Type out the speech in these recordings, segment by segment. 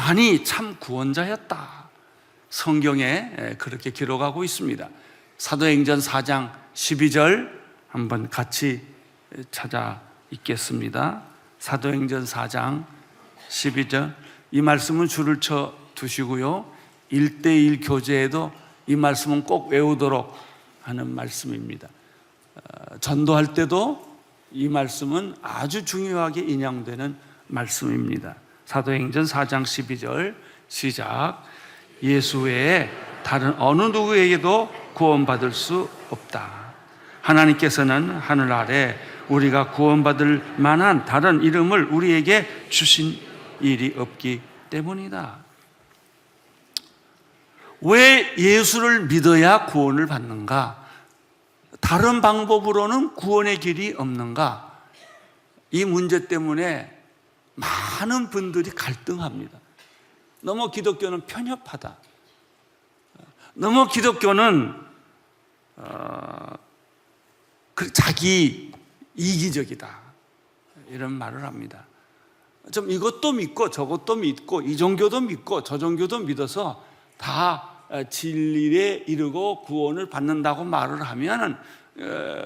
요한이 참 구원자였다. 성경에 그렇게 기록하고 있습니다. 사도행전 4장 12절 한번 같이 찾아 읽겠습니다. 사도행전 4장 12절. 이 말씀은 줄을 쳐 두시고요, 1:1 교제에도 이 말씀은 꼭 외우도록 하는 말씀입니다. 전도할 때도 이 말씀은 아주 중요하게 인용되는 말씀입니다. 사도행전 4장 12절 시작. 예수 외에 다른 어느 누구에게도 구원받을 수 없다. 하나님께서는 하늘 아래 우리가 구원받을 만한 다른 이름을 우리에게 주신 일이 없기 때문이다. 왜 예수를 믿어야 구원을 받는가? 다른 방법으로는 구원의 길이 없는가? 이 문제 때문에 많은 분들이 갈등합니다. 너무 기독교는 편협하다. 너무 기독교는 자기 이기적이다. 이런 말을 합니다. 좀 이것도 믿고 저것도 믿고 이 종교도 믿고 저 종교도 믿어서 다 진리에 이르고 구원을 받는다고 말을 하면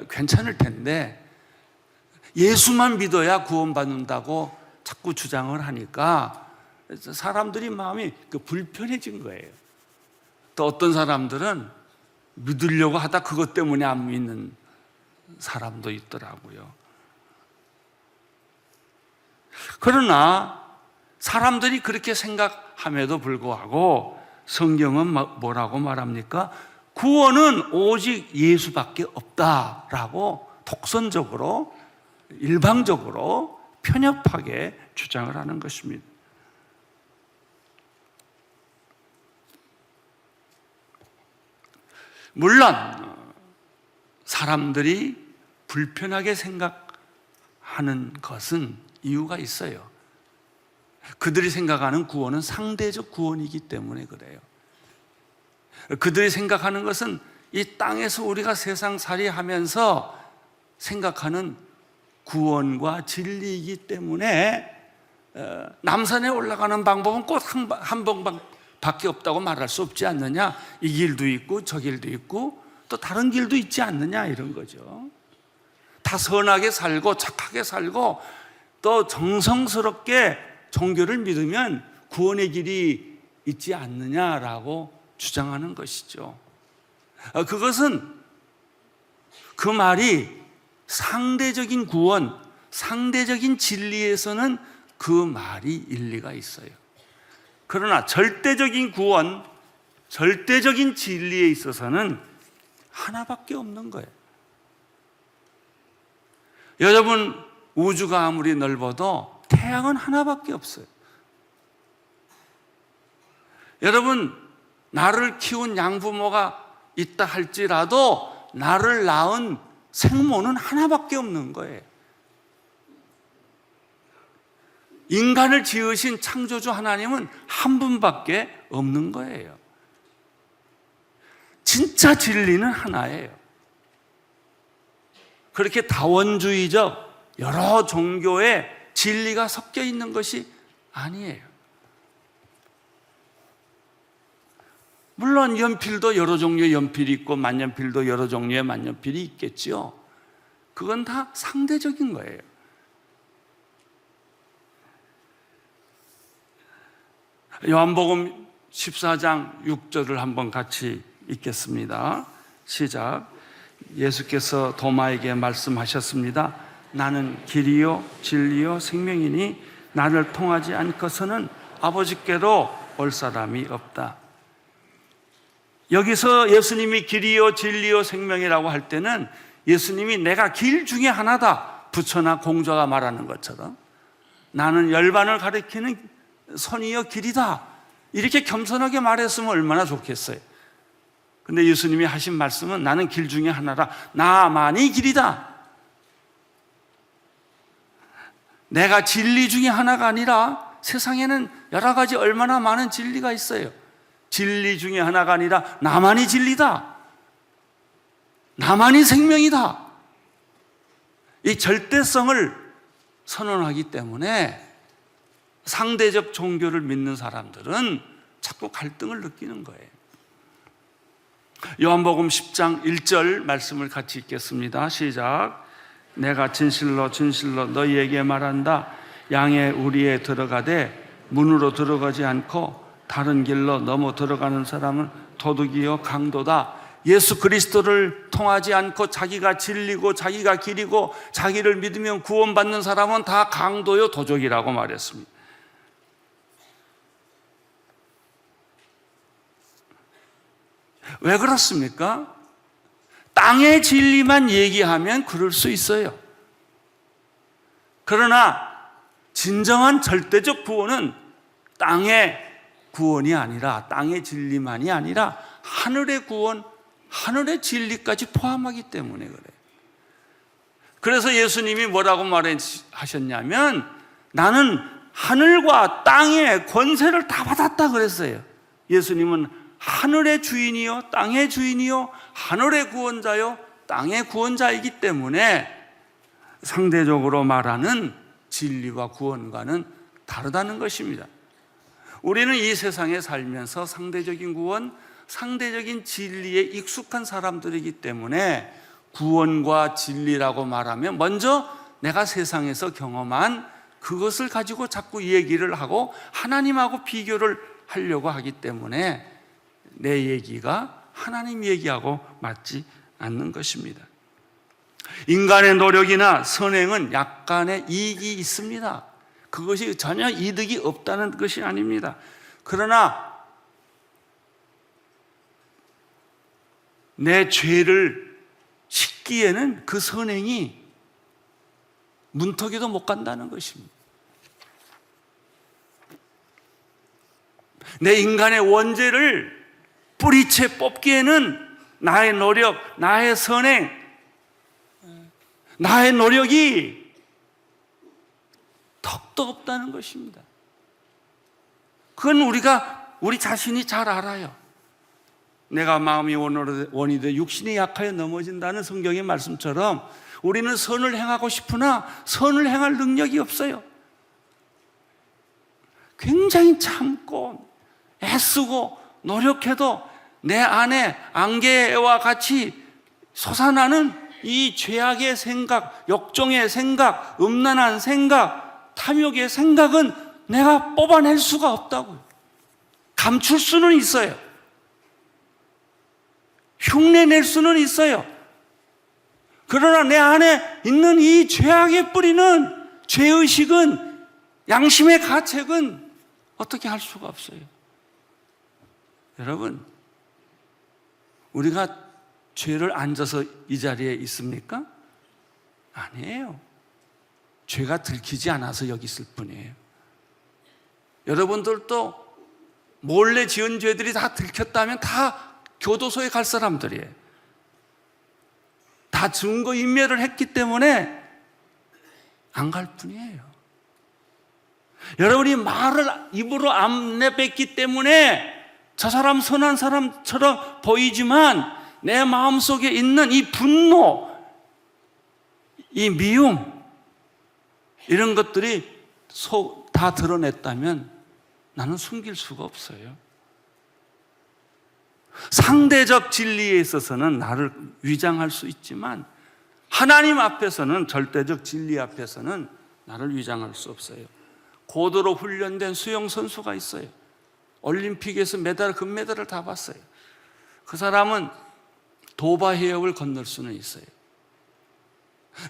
괜찮을 텐데, 예수만 믿어야 구원받는다고 자꾸 주장을 하니까 사람들이 마음이 불편해진 거예요. 또 어떤 사람들은 믿으려고 하다 그것 때문에 안 믿는 사람도 있더라고요. 그러나 사람들이 그렇게 생각함에도 불구하고 성경은 뭐라고 말합니까? 구원은 오직 예수밖에 없다라고 독선적으로, 일방적으로 편협하게 주장을 하는 것입니다. 물론 사람들이 불편하게 생각하는 것은 이유가 있어요. 그들이 생각하는 구원은 상대적 구원이기 때문에 그래요. 그들이 생각하는 것은 이 땅에서 우리가 세상살이 하면서 생각하는 구원과 진리이기 때문에 남산에 올라가는 방법은 꼭 한 번밖에 없다고 말할 수 없지 않느냐, 이 길도 있고 저 길도 있고 또 다른 길도 있지 않느냐, 이런 거죠. 다 선하게 살고 착하게 살고 또 정성스럽게 종교를 믿으면 구원의 길이 있지 않느냐라고 주장하는 것이죠. 그것은 그 말이 상대적인 구원, 상대적인 진리에서는 그 말이 일리가 있어요. 그러나 절대적인 구원, 절대적인 진리에 있어서는 하나밖에 없는 거예요. 여러분, 우주가 아무리 넓어도 태양은 하나밖에 없어요. 여러분, 나를 키운 양부모가 있다 할지라도 나를 낳은 생모는 하나밖에 없는 거예요. 인간을 지으신 창조주 하나님은 한 분밖에 없는 거예요. 진짜 진리는 하나예요. 그렇게 다원주의적 여러 종교의 진리가 섞여 있는 것이 아니에요. 물론 연필도 여러 종류의 연필이 있고 만년필도 여러 종류의 만년필이 있겠죠. 그건 다 상대적인 거예요. 요한복음 14장 6절을 한번 같이 읽겠습니다. 시작. 예수께서 도마에게 말씀하셨습니다. 나는 길이요 진리요 생명이니 나를 통하지 않고서는 아버지께로 올 사람이 없다. 여기서 예수님이 길이요 진리요 생명이라고 할 때는 예수님이 내가 길 중에 하나다, 부처나 공자가 말하는 것처럼 나는 열반을 가리키는 선이요 길이다, 이렇게 겸손하게 말했으면 얼마나 좋겠어요. 근데 예수님이 하신 말씀은 나는 길 중에 하나라, 나만이 길이다. 내가 진리 중에 하나가 아니라 세상에는 여러 가지 얼마나 많은 진리가 있어요. 진리 중에 하나가 아니라 나만이 진리다, 나만이 생명이다. 이 절대성을 선언하기 때문에 상대적 종교를 믿는 사람들은 자꾸 갈등을 느끼는 거예요. 요한복음 10장 1절 말씀을 같이 읽겠습니다. 시작. 내가 진실로 진실로 너희에게 말한다. 양의 우리에 들어가되 문으로 들어가지 않고 다른 길로 넘어 들어가는 사람은 도둑이요 강도다. 예수 그리스도를 통하지 않고 자기가 진리고 자기가 길이고 자기를 믿으면 구원받는 사람은 다 강도요 도적이라고 말했습니다. 왜 그렇습니까? 땅의 진리만 얘기하면 그럴 수 있어요. 그러나 진정한 절대적 구원은 땅의 구원이 아니라, 땅의 진리만이 아니라 하늘의 구원, 하늘의 진리까지 포함하기 때문에 그래요. 그래서 예수님이 뭐라고 말하셨냐면 나는 하늘과 땅의 권세를 다 받았다 그랬어요. 예수님은 하늘의 주인이요 땅의 주인이요 하늘의 구원자요 땅의 구원자이기 때문에 상대적으로 말하는 진리와 구원과는 다르다는 것입니다. 우리는 이 세상에 살면서 상대적인 구원, 상대적인 진리에 익숙한 사람들이기 때문에 구원과 진리라고 말하면 먼저 내가 세상에서 경험한 그것을 가지고 자꾸 얘기를 하고 하나님하고 비교를 하려고 하기 때문에 내 얘기가 하나님 얘기하고 맞지 않는 것입니다. 인간의 노력이나 선행은 약간의 이익이 있습니다. 그것이 전혀 이득이 없다는 것이 아닙니다. 그러나 내 죄를 씻기에는 그 선행이 문턱에도 못 간다는 것입니다. 내 인간의 원죄를 뿌리채 뽑기에는 나의 노력, 나의 선행, 나의 노력이 턱도 없다는 것입니다. 그건 우리 자신이 잘 알아요. 내가 마음이 원이되 육신이 약하여 넘어진다는 성경의 말씀처럼 우리는 선을 행하고 싶으나 선을 행할 능력이 없어요. 굉장히 참고 애쓰고 노력해도 내 안에 안개와 같이 솟아나는 이 죄악의 생각, 역종의 생각, 음란한 생각, 탐욕의 생각은 내가 뽑아낼 수가 없다고요. 감출 수는 있어요. 흉내낼 수는 있어요. 그러나 내 안에 있는 이 죄악의 뿌리는, 죄의식은, 양심의 가책은 어떻게 할 수가 없어요. 여러분, 우리가 죄를 안 져서 이 자리에 있습니까? 아니에요. 죄가 들키지 않아서 여기 있을 뿐이에요. 여러분들도 몰래 지은 죄들이 다 들켰다면 다 교도소에 갈 사람들이에요. 다 증거인멸을 했기 때문에 안 갈 뿐이에요. 여러분이 말을 입으로 안 내뱉기 때문에 저 사람 선한 사람처럼 보이지만 내 마음속에 있는 이 분노, 이 미움, 이런 것들이 다 드러냈다면 나는 숨길 수가 없어요. 상대적 진리에 있어서는 나를 위장할 수 있지만 하나님 앞에서는, 절대적 진리 앞에서는 나를 위장할 수 없어요. 고도로 훈련된 수영 선수가 있어요. 올림픽에서 금메달을 다 봤어요. 그 사람은 도바 해역을 건널 수는 있어요.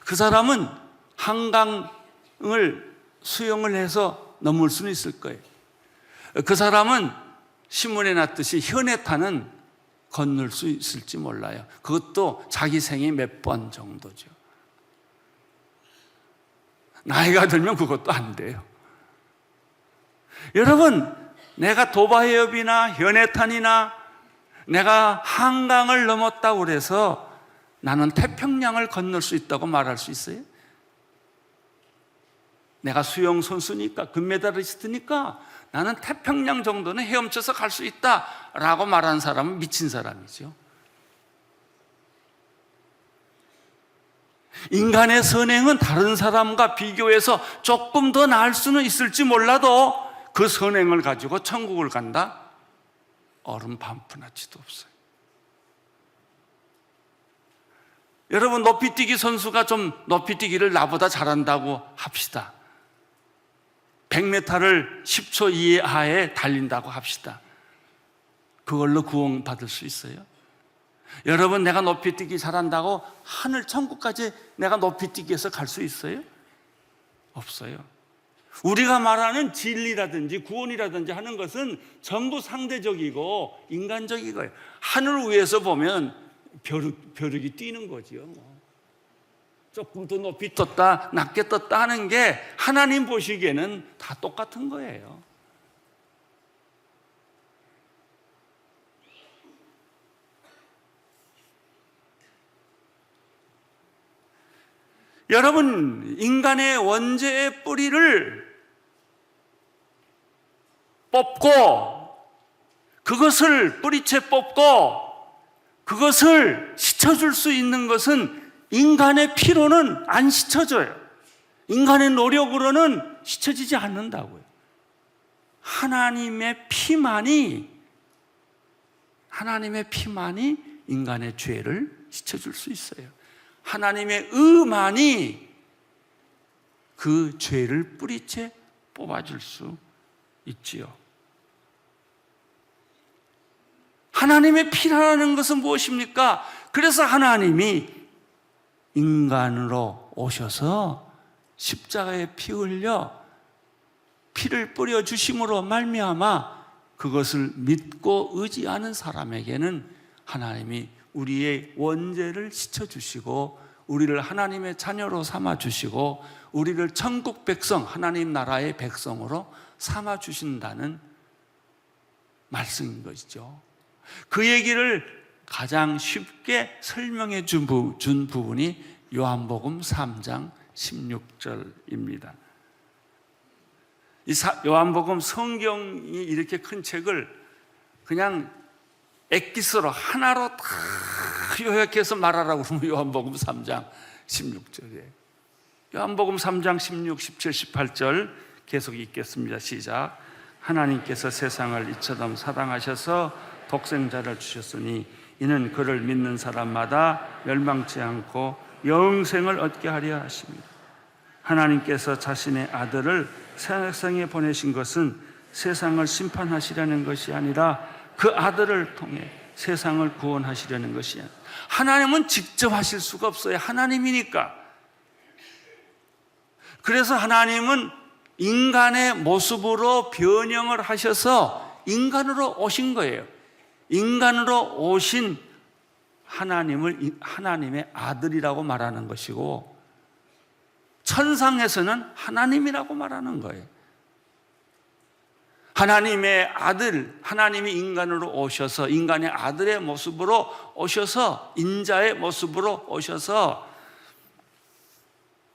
그 사람은 한강을 수영을 해서 넘을 수는 있을 거예요. 그 사람은 신문에 났듯이 현해탄은 건널 수 있을지 몰라요. 그것도 자기 생에 몇 번 정도죠. 나이가 들면 그것도 안 돼요. 여러분, 내가 도바해협이나 현해탄이나 내가 한강을 넘었다고 그래서 나는 태평양을 건널 수 있다고 말할 수 있어요? 내가 수영 선수니까, 금메달리스트니까 나는 태평양 정도는 헤엄쳐서 갈 수 있다라고 말하는 사람은 미친 사람이죠. 인간의 선행은 다른 사람과 비교해서 조금 더 나을 수는 있을지 몰라도 그 선행을 가지고 천국을 간다? 얼음 반푼아치도 없어요. 여러분, 높이뛰기 선수가 좀 높이뛰기를 나보다 잘한다고 합시다. 100m를 10초 이하에 달린다고 합시다. 그걸로 구원받을 수 있어요? 여러분, 내가 높이뛰기 잘한다고 하늘 천국까지 내가 높이뛰기해서 갈 수 있어요? 없어요. 우리가 말하는 진리라든지 구원이라든지 하는 것은 전부 상대적이고 인간적이고요. 하늘 위에서 보면 벼룩이 뛰는 거지요. 조금 더 높이 떴다 낮게 떴다 하는 게 하나님 보시기에는 다 똑같은 거예요. 여러분, 인간의 원죄의 뿌리를 뽑고 그것을 뿌리채 뽑고 그것을 씻어줄 수 있는 것은 인간의 피로는 안 씻어져요. 인간의 노력으로는 씻어지지 않는다고요. 하나님의 피만이 인간의 죄를 씻어줄 수 있어요. 하나님의 의만이 그 죄를 뿌리채 뽑아줄 수 있지요. 하나님의 피라는 것은 무엇입니까? 그래서 하나님이 인간으로 오셔서 십자가에 피 흘려 피를 뿌려 주심으로 말미암아 그것을 믿고 의지하는 사람에게는 하나님이 우리의 원죄를 씻어주시고 우리를 하나님의 자녀로 삼아주시고 우리를 천국 백성, 하나님 나라의 백성으로 삼아주신다는 말씀인 것이죠. 그 얘기를 가장 쉽게 설명해 준 부분이 요한복음 3장 16절입니다. 이 요한복음 성경이 이렇게 큰 책을 그냥 엑기스로 하나로 다 요약해서 말하라고 그러면 요한복음 3장 16절이에요. 요한복음 3장 16, 17, 18절 계속 읽겠습니다. 시작. 하나님께서 세상을 이처럼 사랑하셔서 독생자를 주셨으니 이는 그를 믿는 사람마다 멸망치 않고 영생을 얻게 하려 하십니다. 하나님께서 자신의 아들을 세상에 보내신 것은 세상을 심판하시려는 것이 아니라 그 아들을 통해 세상을 구원하시려는 것이야. 하나님은 직접 하실 수가 없어요. 하나님이니까. 그래서 하나님은 인간의 모습으로 변형을 하셔서 인간으로 오신 거예요. 인간으로 오신 하나님을 하나님의 아들이라고 말하는 것이고 천상에서는 하나님이라고 말하는 거예요. 하나님의 아들, 하나님이 인간으로 오셔서 인간의 아들의 모습으로 오셔서 인자의 모습으로 오셔서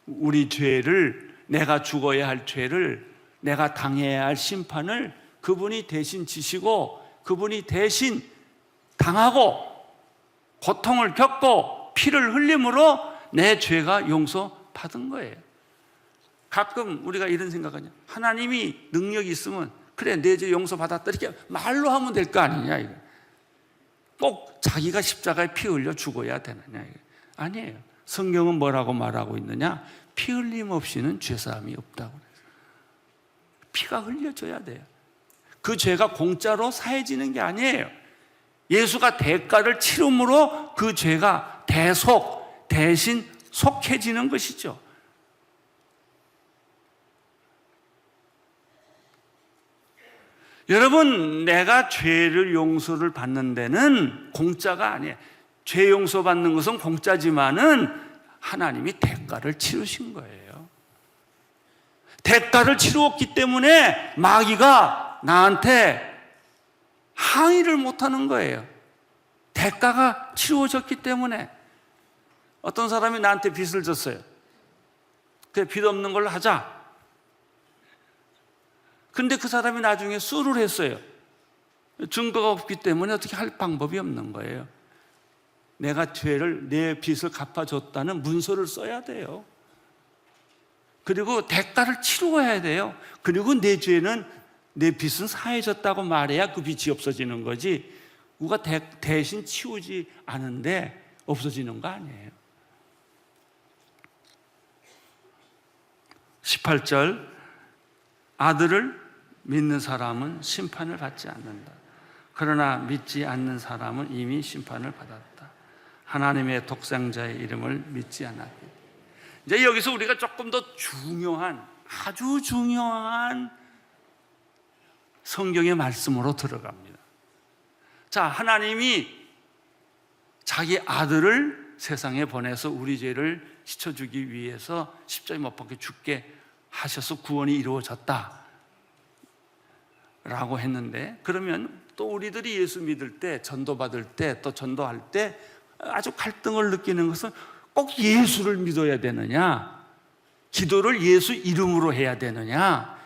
우리 죄를, 내가 죽어야 할 죄를, 내가 당해야 할 심판을 그분이 대신 지시고 그분이 대신 당하고 고통을 겪고 피를 흘림으로 내 죄가 용서받은 거예요. 가끔 우리가 이런 생각하냐, 하나님이 능력이 있으면 그래 내 죄 용서받았다 이렇게 말로 하면 될 거 아니냐, 이거. 꼭 자기가 십자가에 피 흘려 죽어야 되느냐, 이거. 아니에요. 성경은 뭐라고 말하고 있느냐, 피 흘림 없이는 죄사함이 없다고 그래요. 피가 흘려져야 돼요. 그 죄가 공짜로 사해지는 게 아니에요. 예수가 대가를 치름으로 그 죄가 대신 속해지는 것이죠. 여러분, 내가 죄를 용서를 받는 데는 공짜가 아니에요. 죄 용서받는 것은 공짜지만은 하나님이 대가를 치르신 거예요. 대가를 치루었기 때문에 마귀가 나한테 항의를 못하는 거예요. 대가가 치루어졌기 때문에. 어떤 사람이 나한테 빚을 졌어요. 그래, 빚 없는 걸로 하자. 근데 그 사람이 나중에 수를 했어요. 증거가 없기 때문에 어떻게 할 방법이 없는 거예요. 내가 내 빚을 갚아줬다는 문서를 써야 돼요. 그리고 대가를 치루어야 돼요. 그리고 내 죄는, 내 빚은 사해졌다고 말해야 그 빚이 없어지는 거지, 누가 대신 치우지 않은데 없어지는 거 아니에요. 18절, 아들을 믿는 사람은 심판을 받지 않는다. 그러나 믿지 않는 사람은 이미 심판을 받았다. 하나님의 독생자의 이름을 믿지 않았기. 이제 여기서 우리가 조금 더 중요한, 아주 중요한 성경의 말씀으로 들어갑니다. 자, 하나님이 자기 아들을 세상에 보내서 우리 죄를 씻어주기 위해서 십자가에 못 박혀 죽게 하셔서 구원이 이루어졌다 라고 했는데, 그러면 또 우리들이 예수 믿을 때, 전도받을 때, 또 전도할 때 아주 갈등을 느끼는 것은 꼭 예수를 믿어야 되느냐, 기도를 예수 이름으로 해야 되느냐,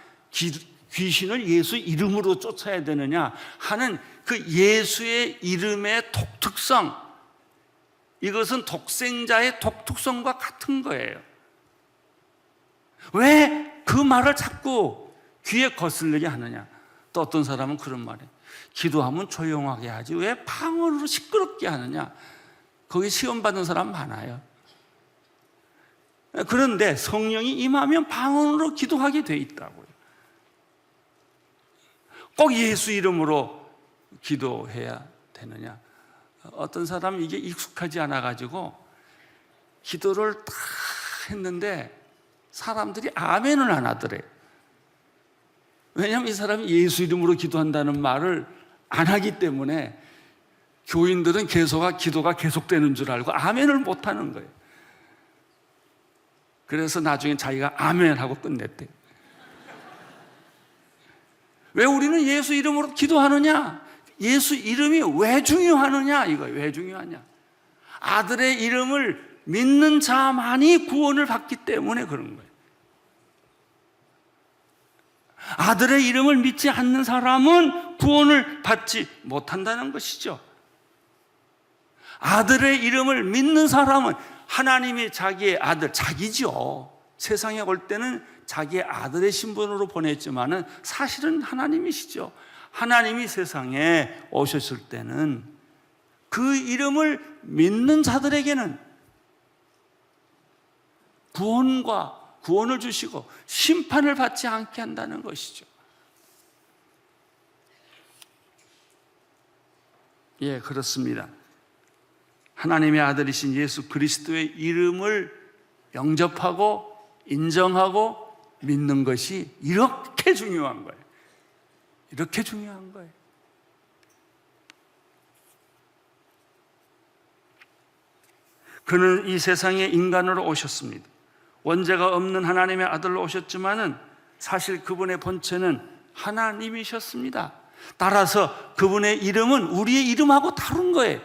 귀신을 예수 이름으로 쫓아야 되느냐 하는 그 예수의 이름의 독특성, 이것은 독생자의 독특성과 같은 거예요. 왜 그 말을 자꾸 귀에 거슬리게 하느냐? 또 어떤 사람은 그런 말이에요. 기도하면 조용하게 하지 왜 방언으로 시끄럽게 하느냐? 거기 시험 받는 사람 많아요. 그런데 성령이 임하면 방언으로 기도하게 돼 있다고요. 꼭 예수 이름으로 기도해야 되느냐? 어떤 사람은 이게 익숙하지 않아가지고 기도를 딱 했는데 사람들이 아멘을 안 하더래요. 왜냐하면 이 사람이 예수 이름으로 기도한다는 말을 안 하기 때문에 교인들은 기도가 계속되는 줄 알고 아멘을 못 하는 거예요. 그래서 나중에 자기가 아멘 하고 끝냈대요. 왜 우리는 예수 이름으로 기도하느냐? 예수 이름이 왜 중요하느냐? 이거예요. 왜 중요하냐? 아들의 이름을 믿는 자만이 구원을 받기 때문에 그런 거예요. 아들의 이름을 믿지 않는 사람은 구원을 받지 못한다는 것이죠. 아들의 이름을 믿는 사람은 하나님이 자기의 아들, 자기죠. 세상에 올 때는 자기의 아들의 신분으로 보냈지만은 사실은 하나님이시죠. 하나님이 세상에 오셨을 때는 그 이름을 믿는 자들에게는 구원을 주시고 심판을 받지 않게 한다는 것이죠. 예, 그렇습니다. 하나님의 아들이신 예수 그리스도의 이름을 영접하고 인정하고 믿는 것이 이렇게 중요한 거예요. 이렇게 중요한 거예요. 그는 이 세상에 인간으로 오셨습니다. 원죄가 없는 하나님의 아들로 오셨지만은 사실 그분의 본체는 하나님이셨습니다. 따라서 그분의 이름은 우리의 이름하고 다른 거예요.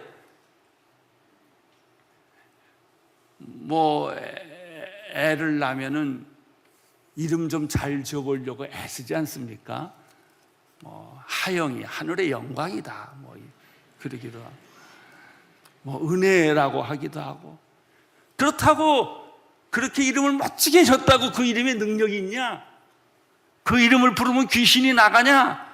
애를 낳으면은 이름 좀 잘 지어보려고 애쓰지 않습니까? 하영이 하늘의 영광이다, 그러기도 하고, 은혜라고 하기도 하고. 그렇다고 그렇게 이름을 멋지게 졌다고 그 이름에 능력이 있냐? 그 이름을 부르면 귀신이 나가냐?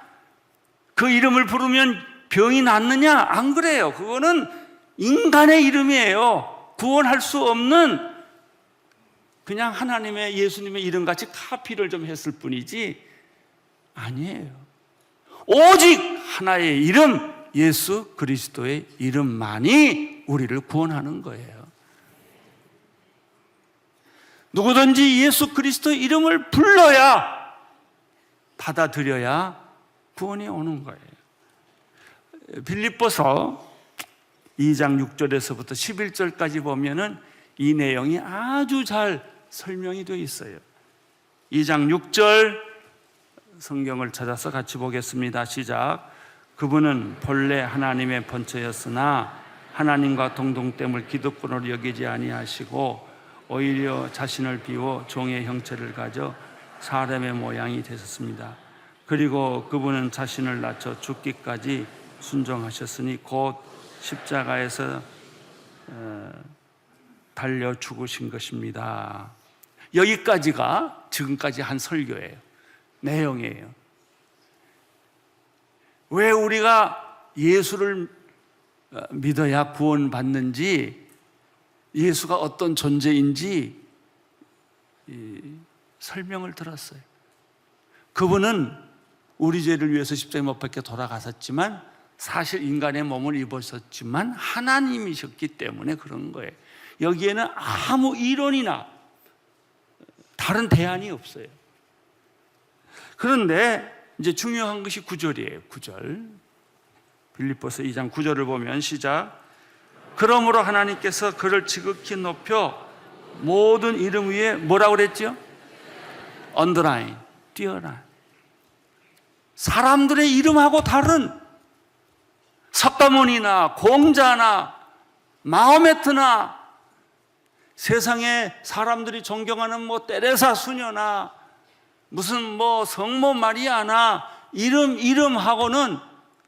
그 이름을 부르면 병이 낫느냐? 안 그래요. 그거는 인간의 이름이에요. 구원할 수 없는, 그냥 하나님의 예수님의 이름같이 카피를 좀 했을 뿐이지 아니에요. 오직 하나의 이름, 예수 그리스도의 이름만이 우리를 구원하는 거예요. 누구든지 예수 그리스도의 이름을 불러야, 받아들여야 구원이 오는 거예요. 빌립보서 2장 6절에서부터 11절까지 보면은 이 내용이 아주 잘 설명이 되어 있어요. 2장 6절 성경을 찾아서 같이 보겠습니다. 시작. 그분은 본래 하나님의 본체였으나 하나님과 동등됨을 기득권으로 여기지 아니하시고 오히려 자신을 비워 종의 형체를 가져 사람의 모양이 되셨습니다. 그리고 그분은 자신을 낮춰 죽기까지 순종하셨으니 곧 십자가에서 달려 죽으신 것입니다. 여기까지가 지금까지 한 설교예요. 내용이에요. 왜 우리가 예수를 믿어야 구원받는지, 예수가 어떤 존재인지 설명을 들었어요. 그분은 우리 죄를 위해서 십자가에 못 박혀 돌아가셨지만 사실 인간의 몸을 입으셨지만 하나님이셨기 때문에 그런 거예요. 여기에는 아무 이론이나 다른 대안이 없어요. 그런데 이제 중요한 것이 9절이에요. 9절. 빌립보서 2장 9절을 보면 시작. 그러므로 하나님께서 그를 지극히 높여 모든 이름 위에 뭐라고 그랬죠? 언더라인, 띄어라. 사람들의 이름하고 다른 석가모니나 공자나 마호메트나 세상에 사람들이 존경하는 뭐 테레사 수녀나 무슨 뭐 성모 마리아나 이름하고는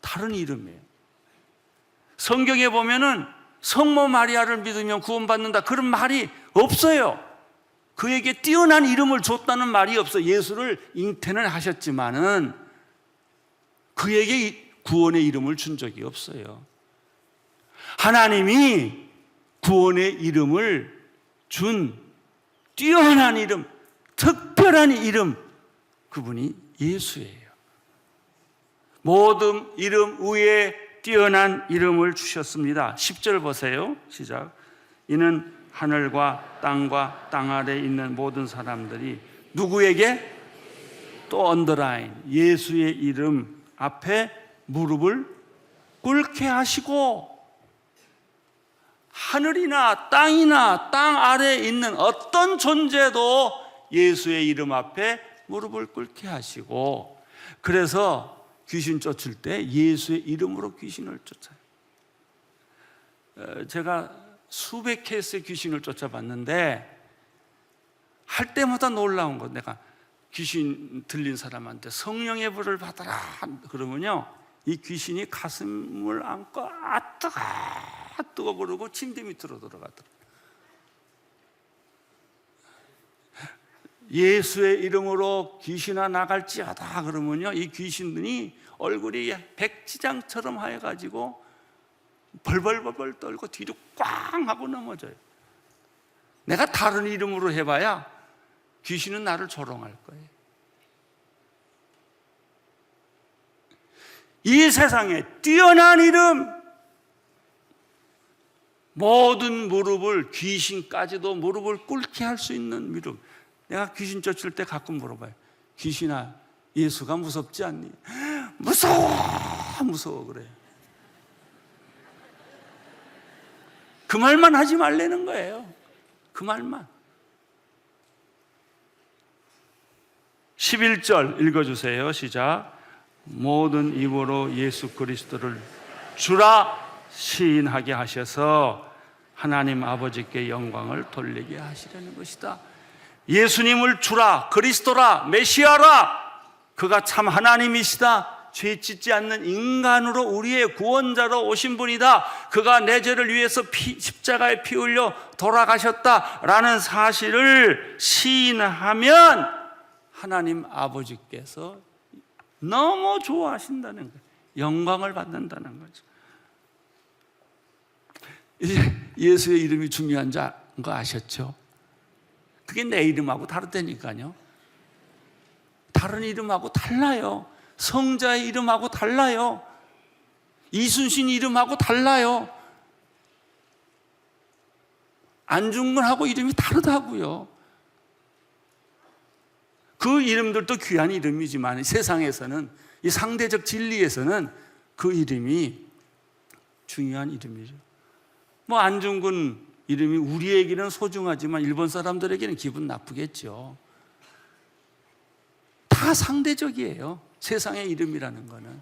다른 이름이에요. 성경에 보면은 성모 마리아를 믿으면 구원받는다 그런 말이 없어요. 그에게 뛰어난 이름을 줬다는 말이 없어요. 예수를 잉태는 하셨지만은 그에게 구원의 이름을 준 적이 없어요. 하나님이 구원의 이름을 준 뛰어난 이름, 특별한 이름, 그분이 예수예요. 모든 이름 위에 뛰어난 이름을 주셨습니다. 10절 보세요. 시작. 이는 하늘과 땅과 땅 아래에 있는 모든 사람들이 누구에게? 또 언더라인, 예수의 이름 앞에 무릎을 꿇게 하시고, 하늘이나 땅이나 땅 아래에 있는 어떤 존재도 예수의 이름 앞에 무릎을 꿇게 하시고, 그래서 귀신 쫓을 때 예수의 이름으로 귀신을 쫓아요. 제가 수백 케이스의 귀신을 쫓아봤는데 할 때마다 놀라운 것, 내가 귀신 들린 사람한테 성령의 불을 받아라 그러면요, 이 귀신이 가슴을 안고 뜨거 그러고 침대 밑으로 들어가더라고요. 예수의 이름으로 귀신아 나갈지어다 그러면요, 이 귀신들이 얼굴이 백지장처럼 하여가지고 벌벌벌벌 떨고 뒤로 꽝 하고 넘어져요. 내가 다른 이름으로 해봐야 귀신은 나를 조롱할 거예요. 이 세상에 뛰어난 이름, 모든 무릎을, 귀신까지도 무릎을 꿇게 할 수 있는 이름. 내가 귀신 쫓을 때 가끔 물어봐요. 귀신아, 예수가 무섭지 않니? 무서워 그래. 그 말만 하지 말라는 거예요. 그 말만. 11절 읽어주세요. 시작. 모든 입으로 예수 그리스도를 주라 시인하게 하셔서 하나님 아버지께 영광을 돌리게 하시려는 것이다. 예수님을 주라, 그리스도라, 메시아라, 그가 참 하나님이시다, 죄 짓지 않는 인간으로 우리의 구원자로 오신 분이다, 그가 내 죄를 위해서 십자가에 피 흘려 돌아가셨다라는 사실을 시인하면 하나님 아버지께서 너무 좋아하신다는 거예요. 영광을 받는다는 거죠. 예수의 이름이 중요한 거 아셨죠? 그게 내 이름하고 다르다니까요. 다른 이름하고 달라요. 성자의 이름하고 달라요. 이순신 이름하고 달라요. 안중근하고 이름이 다르다고요. 그 이름들도 귀한 이름이지만 세상에서는, 이 상대적 진리에서는 그 이름이 중요한 이름이죠. 뭐 안중근 이름이 우리에게는 소중하지만 일본 사람들에게는 기분 나쁘겠죠. 다 상대적이에요. 세상의 이름이라는 거는.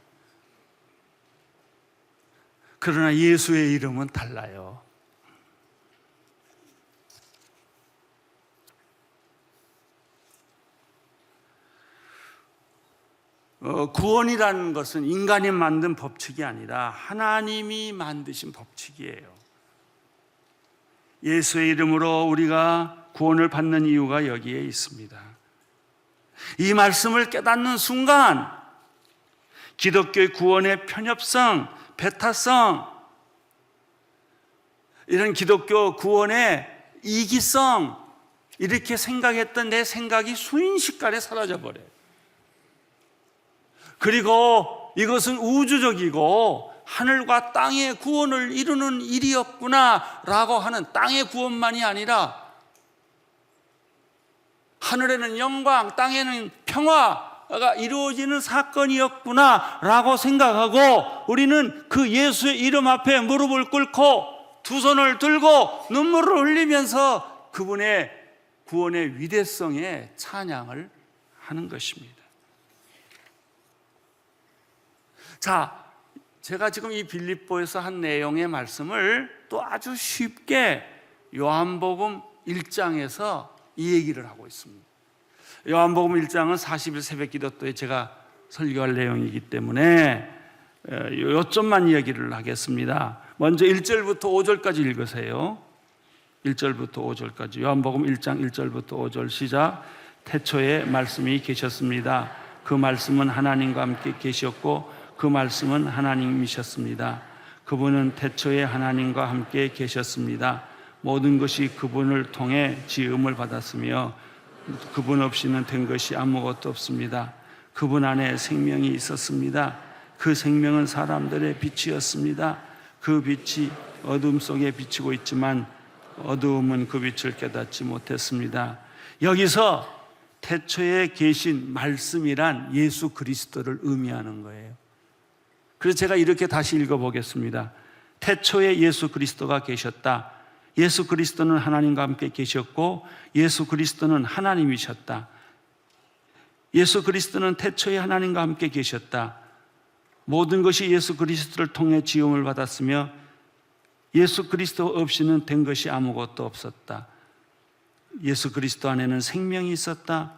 그러나 예수의 이름은 달라요. 구원이라는 것은 인간이 만든 법칙이 아니라 하나님이 만드신 법칙이에요. 예수의 이름으로 우리가 구원을 받는 이유가 여기에 있습니다. 이 말씀을 깨닫는 순간 기독교의 구원의 편협성, 배타성, 이런 기독교 구원의 이기성, 이렇게 생각했던 내 생각이 순식간에 사라져버려요. 그리고 이것은 우주적이고 하늘과 땅의 구원을 이루는 일이었구나 라고 하는, 땅의 구원만이 아니라 하늘에는 영광, 땅에는 평화가 이루어지는 사건이었구나 라고 생각하고, 우리는 그 예수의 이름 앞에 무릎을 꿇고 두 손을 들고 눈물을 흘리면서 그분의 구원의 위대성에 찬양을 하는 것입니다. 자, 제가 지금 이 빌립보에서 한 내용의 말씀을 또 아주 쉽게 요한복음 1장에서 이 얘기를 하고 있습니다. 요한복음 1장은 40일 새벽기도 때 제가 설교할 내용이기 때문에 요점만 이야기를 하겠습니다. 먼저 1절부터 5절까지 읽으세요. 1절부터 5절까지 요한복음 1장 1절부터 5절 시작. 태초에 말씀이 계셨습니다. 그 말씀은 하나님과 함께 계셨고 그 말씀은 하나님이셨습니다. 그분은 태초에 하나님과 함께 계셨습니다. 모든 것이 그분을 통해 지음을 받았으며 그분 없이는 된 것이 아무것도 없습니다. 그분 안에 생명이 있었습니다. 그 생명은 사람들의 빛이었습니다. 그 빛이 어둠 속에 비치고 있지만 어두움은 그 빛을 깨닫지 못했습니다. 여기서 태초에 계신 말씀이란 예수 그리스도를 의미하는 거예요. 그래서 제가 이렇게 다시 읽어보겠습니다. 태초에 예수 그리스도가 계셨다. 예수 그리스도는 하나님과 함께 계셨고 예수 그리스도는 하나님이셨다. 예수 그리스도는 태초에 하나님과 함께 계셨다. 모든 것이 예수 그리스도를 통해 지음을 받았으며 예수 그리스도 없이는 된 것이 아무것도 없었다. 예수 그리스도 안에는 생명이 있었다.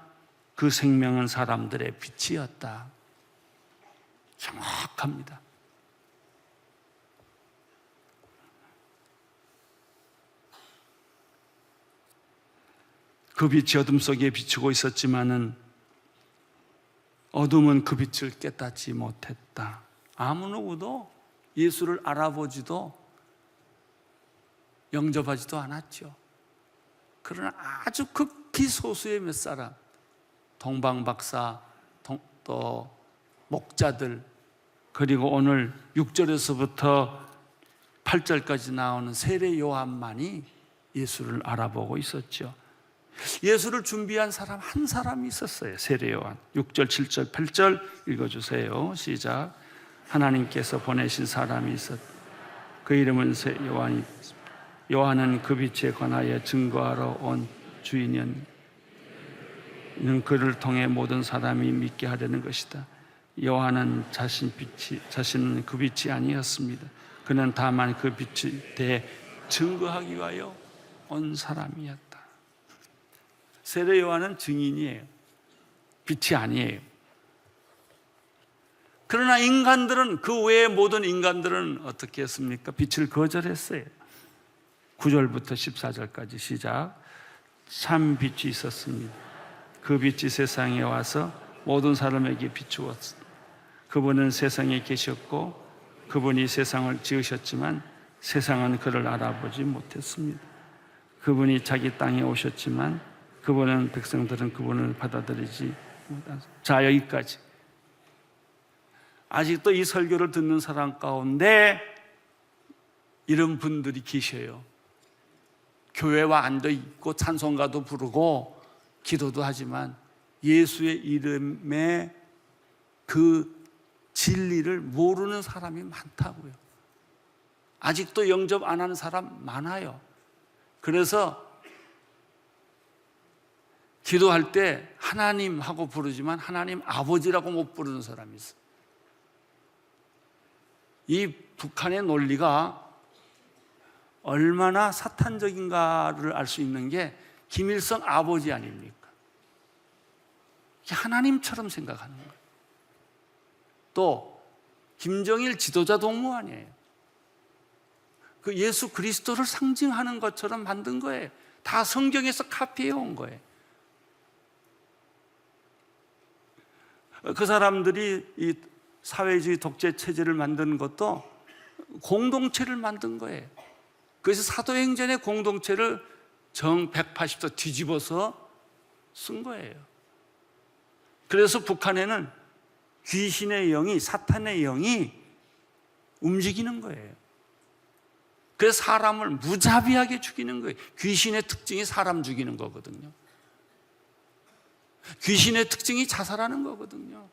그 생명은 사람들의 빛이었다. 정확합니다. 그 빛이 어둠 속에 비추고 있었지만은 어둠은 그 빛을 깨닫지 못했다. 아무 누구도 예수를 알아보지도 영접하지도 않았죠. 그러나 아주 극히 소수의 몇 사람, 동방박사, 또 목자들, 그리고 오늘 6절에서부터 8절까지 나오는 세례 요한만이 예수를 알아보고 있었죠. 예수를 준비한 사람 한 사람이 있었어요. 세례 요한. 6절, 7절, 8절 읽어주세요. 시작. 하나님께서 보내신 사람이 있었다. 그 이름은 요한이. 요한은 그 빛에 관하여 증거하러 온 주인은 그를 통해 모든 사람이 믿게 하려는 것이다. 요한은 자신은 그 빛이 아니었습니다. 그는 다만 그 빛에 대해 증거하기 위하여 온 사람이었다. 세례 요한은 증인이에요. 빛이 아니에요. 그러나 인간들은, 그 외의 모든 인간들은 어떻게 했습니까? 빛을 거절했어요. 9절부터 14절까지 시작. 참 빛이 있었습니다. 그 빛이 세상에 와서 모든 사람에게 비추었습니다. 그분은 세상에 계셨고 그분이 세상을 지으셨지만 세상은 그를 알아보지 못했습니다. 그분이 자기 땅에 오셨지만 그분은, 백성들은 그분을 받아들이지 못했습니다. 자, 여기까지. 아직도 이 설교를 듣는 사람 가운데 이런 분들이 계셔요. 교회와 앉아 있고 찬송가도 부르고 기도도 하지만 예수의 이름의 그 진리를 모르는 사람이 많다고요. 아직도 영접 안 하는 사람 많아요. 그래서 기도할 때 하나님 하고 부르지만 하나님 아버지라고 못 부르는 사람이 있어요. 이 북한의 논리가 얼마나 사탄적인가를 알 수 있는 게 김일성 아버지 아닙니까? 하나님처럼 생각하는 거예요. 또 김정일 지도자 동무 아니에요. 그 예수 그리스도를 상징하는 것처럼 만든 거예요. 다 성경에서 카피해 온 거예요. 그 사람들이 이 사회주의 독재 체제를 만드는 것도 공동체를 만든 거예요. 그래서 사도행전의 공동체를 정 180도 뒤집어서 쓴 거예요. 그래서 북한에는 귀신의 영이, 사탄의 영이 움직이는 거예요. 그래서 사람을 무자비하게 죽이는 거예요. 귀신의 특징이 사람 죽이는 거거든요. 귀신의 특징이 자살하는 거거든요.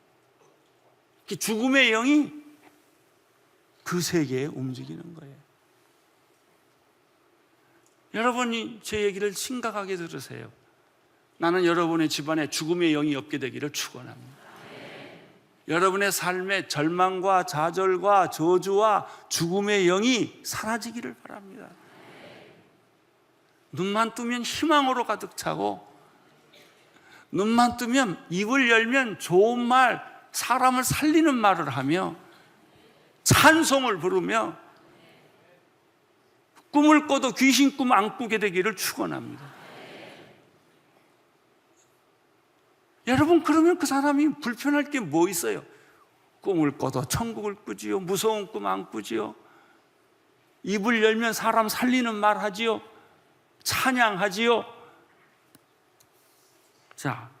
죽음의 영이 그 세계에 움직이는 거예요. 여러분이 제 얘기를 심각하게 들으세요. 나는 여러분의 집안에 죽음의 영이 없게 되기를 축원합니다. 여러분의 삶에 절망과 좌절과 저주와 죽음의 영이 사라지기를 바랍니다. 눈만 뜨면 희망으로 가득 차고, 눈만 뜨면, 입을 열면 좋은 말, 사람을 살리는 말을 하며 찬송을 부르며 꿈을 꿔도 귀신 꿈 안 꾸게 되기를 축원합니다. 여러분, 그러면 그 사람이 불편할 게 뭐 있어요? 꿈을 꿔도 천국을 꾸지요, 무서운 꿈 안 꾸지요, 입을 열면 사람 살리는 말 하지요, 찬양하지요. 자,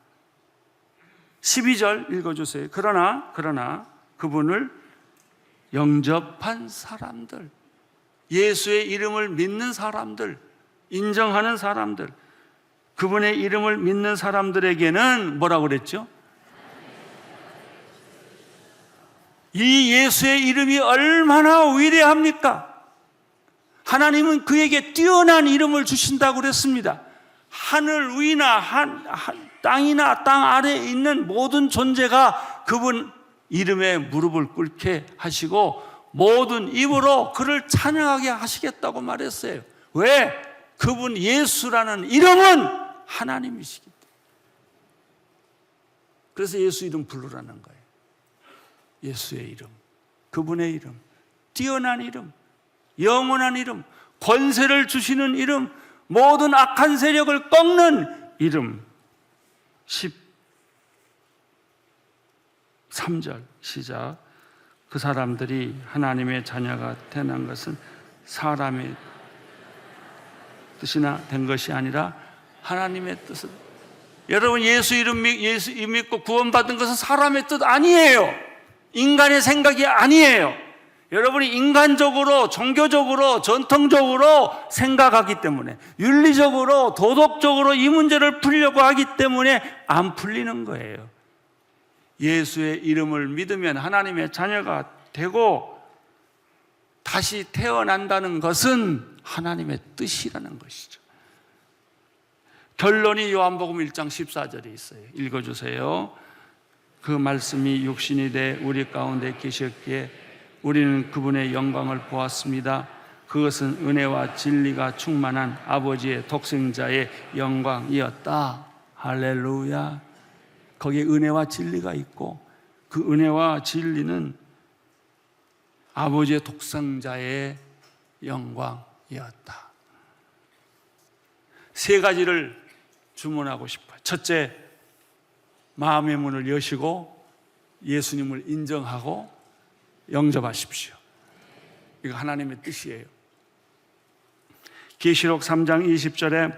12절 읽어주세요. 그러나 그분을 영접한 사람들, 예수의 이름을 믿는 사람들, 인정하는 사람들, 그분의 이름을 믿는 사람들에게는 뭐라고 그랬죠? 이 예수의 이름이 얼마나 위대합니까? 하나님은 그에게 뛰어난 이름을 주신다고 그랬습니다. 하늘 위나 땅이나 땅 아래에 있는 모든 존재가 그분 이름에 무릎을 꿇게 하시고 모든 입으로 그를 찬양하게 하시겠다고 말했어요. 왜? 그분 예수라는 이름은 하나님이시기 때문에. 그래서 예수 이름 부르라는 거예요. 예수의 이름, 그분의 이름, 뛰어난 이름, 영원한 이름, 권세를 주시는 이름, 모든 악한 세력을 꺾는 이름. 13절 시작. 그 사람들이 하나님의 자녀가 태어난 것은 사람의 뜻이나 된 것이 아니라 하나님의 뜻은. 여러분, 예수 이름 믿고 구원받은 것은 사람의 뜻 아니에요. 인간의 생각이 아니에요. 여러분이 인간적으로, 종교적으로, 전통적으로 생각하기 때문에, 윤리적으로, 도덕적으로 이 문제를 풀려고 하기 때문에 안 풀리는 거예요. 예수의 이름을 믿으면 하나님의 자녀가 되고 다시 태어난다는 것은 하나님의 뜻이라는 것이죠. 결론이 요한복음 1장 14절에 있어요. 읽어주세요. 그 말씀이 육신이 돼 우리 가운데 계셨기에 우리는 그분의 영광을 보았습니다. 그것은 은혜와 진리가 충만한 아버지의 독생자의 영광이었다. 할렐루야. 거기에 은혜와 진리가 있고, 그 은혜와 진리는 아버지의 독생자의 영광이었다. 세 가지를 주문하고 싶어요. 첫째, 마음의 문을 여시고 예수님을 인정하고 영접하십시오. 이거 하나님의 뜻이에요. 계시록 3장 20절에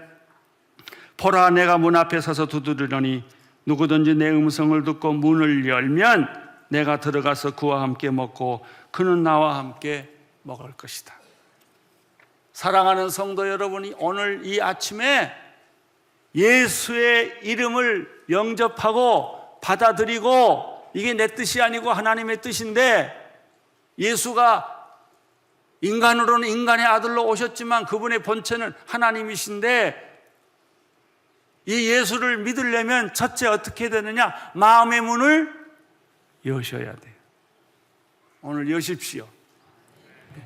보라, 내가 문 앞에 서서 두드리노니 누구든지 내 음성을 듣고 문을 열면 내가 들어가서 그와 함께 먹고 그는 나와 함께 먹을 것이다. 사랑하는 성도 여러분이 오늘 이 아침에 예수의 이름을 영접하고 받아들이고, 이게 내 뜻이 아니고 하나님의 뜻인데, 예수가 인간으로는 인간의 아들로 오셨지만 그분의 본체는 하나님이신데, 이 예수를 믿으려면 첫째 어떻게 되느냐? 마음의 문을 여셔야 돼요. 오늘 여십시오.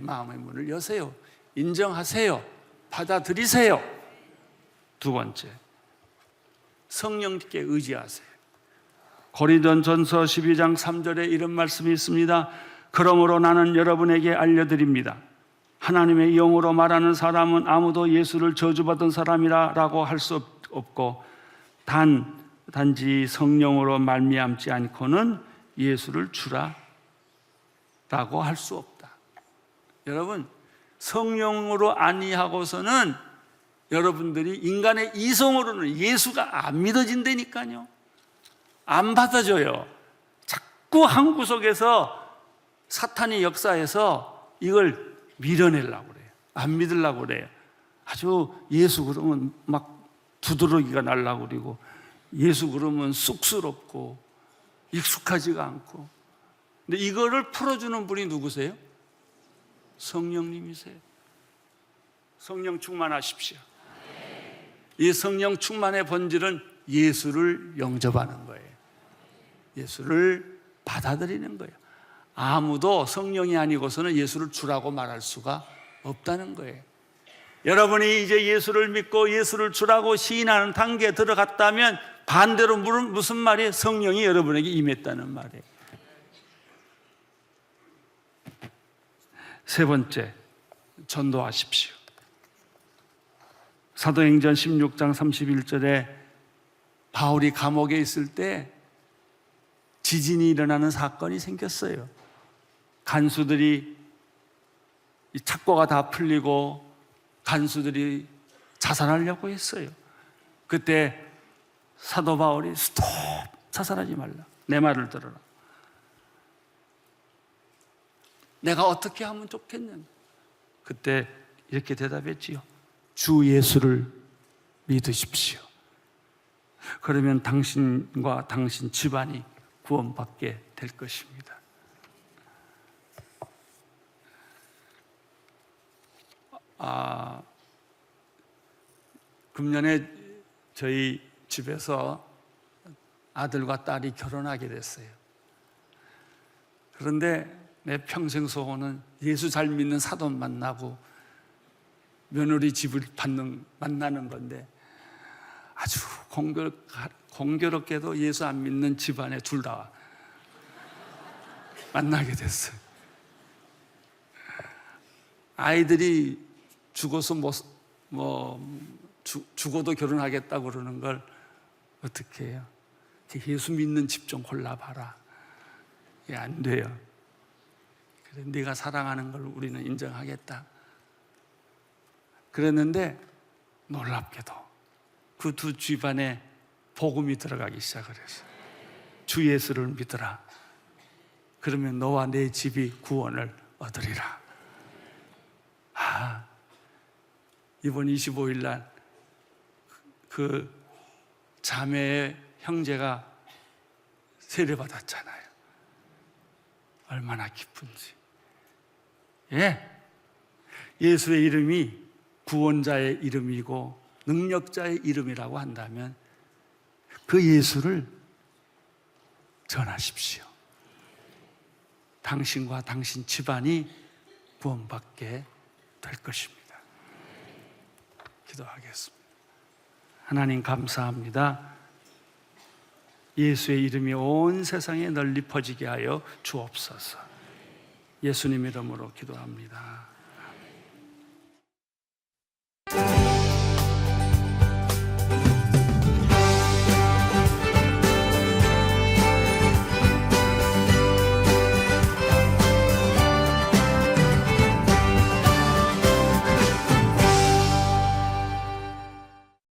마음의 문을 여세요. 인정하세요. 받아들이세요. 두 번째, 성령께 의지하세요. 고린도전서 12장 3절에 이런 말씀이 있습니다. 그러므로 나는 여러분에게 알려드립니다. 하나님의 영으로 말하는 사람은 아무도 예수를 저주받은 사람이라고 할 수 없고 단지 성령으로 말미암지 않고는 예수를 주라라고 할 수 없다. 여러분, 성령으로 아니하고서는 여러분들이 인간의 이성으로는 예수가 안 믿어진다니까요. 안 받아줘요. 자꾸 한 구석에서 사탄이 역사해서 이걸 밀어내려고 그래요. 안 믿으려고 그래요. 아주 예수 그러면 막 두드러기가 날라고 그러고, 예수 그러면 쑥스럽고 익숙하지가 않고. 근데 이거를 풀어주는 분이 누구세요? 성령님이세요. 성령 충만하십시오. 이 성령 충만의 본질은 예수를 영접하는 거예요. 예수를 받아들이는 거예요. 아무도 성령이 아니고서는 예수를 주라고 말할 수가 없다는 거예요. 여러분이 이제 예수를 믿고 예수를 주라고 시인하는 단계에 들어갔다면 반대로 무슨 말이에요? 성령이 여러분에게 임했다는 말이에요. 세 번째, 전도하십시오. 사도행전 16장 31절에 바울이 감옥에 있을 때 지진이 일어나는 사건이 생겼어요. 간수들이, 착고가 다 풀리고 간수들이 자살하려고 했어요. 그때 사도 바울이 스톱! 자살하지 말라. 내 말을 들어라. 내가 어떻게 하면 좋겠냐? 그때 이렇게 대답했지요. 주 예수를 믿으십시오. 그러면 당신과 당신 집안이 구원받게 될 것입니다. 금년에 저희 집에서 아들과 딸이 결혼하게 됐어요. 그런데 내 평생 소원은 예수 잘 믿는 사돈 만나고 며느리 집을 만나는 건데, 아주 공교롭게도 예수 안 믿는 집안에 둘 다 만나게 됐어요. 아이들이 죽어서 죽어도 결혼하겠다고 그러는 걸 어떻게 해요? 예수 믿는 집 좀 골라봐라. 이게 안 돼요. 그래, 네가 사랑하는 걸 우리는 인정하겠다. 그랬는데 놀랍게도 그 두 집안에 복음이 들어가기 시작을 했어요. 주 예수를 믿으라. 그러면 너와 내 집이 구원을 얻으리라. 이번 25일 날 그 자매의 형제가 세례받았잖아요. 얼마나 기쁜지. 예수의 이름이 구원자의 이름이고 능력자의 이름이라고 한다면 그 예수를 전하십시오. 당신과 당신 집안이 구원받게 될 것입니다. 기도하겠습니다. 하나님 감사합니다. 예수의 이름이 온 세상에 널리 퍼지게 하여 주옵소서. 예수님 이름으로 기도합니다.